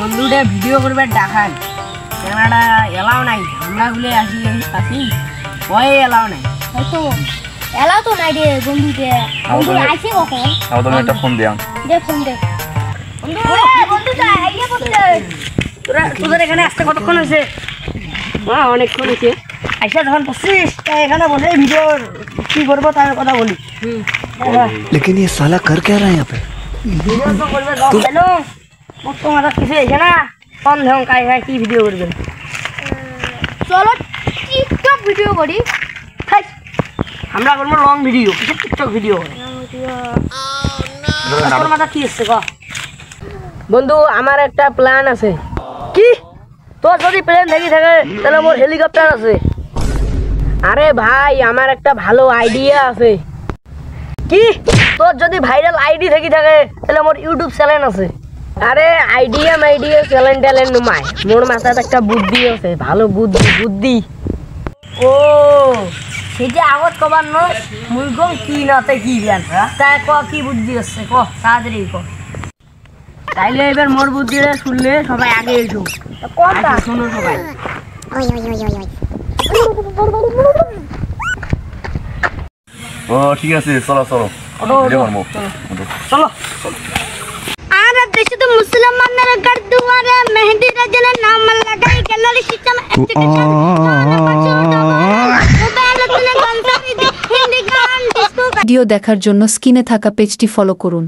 বন্ধুটা ভিডিও করবে দেখান ক্যামেরা এলাও নাই আমরা গুলো আসি ভয়ে এলাও নাই হয়তো এলাও তো নাই রে বন্ধুতে বন্ধু আইছে কখন তুমি একটা ফোন দিয়াম দে ফোন দে বন্ধুটা আইয়া বলতে তোদের এখানে আসতে কতক্ষণ হয়েছে? অনেকক্ষণ হয়েছে। আইসা যখন বসছিস এখানে বসে ভিডিও কি করবো তার কথা বলি। लेकिन ये साला कर क्या रहा है यहाँ पे? তোমার কিছু হয়েছে না কম ধরুন কি ভিডিও করবেন? চলো টিকটক ভিডিও করি। আমরা করবো লং ভিডিও টিকটক ভিডিও। তোর মাথা কি এসছে ক? বন্ধু আমার একটা প্ল্যান আছে। কি তোর যদি প্ল্যান থেকে থাকে তাহলে মোর হেলিকপ্টার আছে। আরে ভাই আমার একটা ভালো আইডিয়া আছে। কি তোর যদি ভাইরাল আইডি থেকে থাকে তাহলে মোর ইউটিউব চ্যানেল আছে। আরে আইডিয়া চ্যানেল ট্যালেন্ট নয়, মোর মাথায় একটা বুদ্ধি আছে, ভালো বুদ্ধি। ও সেটা আগত কবার নয় মুই কম কি নাতে কি প্ল্যান তাই ক কি বুদ্ধি আছে ক তাড়াতাড়ি ক। তাইলে এবার মোর বুদ্ধিটা শুনলে সবাই আগে এসো। কোনটা শোনো সবাই। ও ঠিক আছে চলো চলো চলো। আর দেশে তো মুসলমানের ঘর দুয়ারে মেহেদি রাজনের নাম লাগাই গ্যালারি সিস্টেম অ্যাপ্লিকেশন ভিডিও দেখার জন্য স্ক্রিনে থাকা পেজটি ফলো করুন।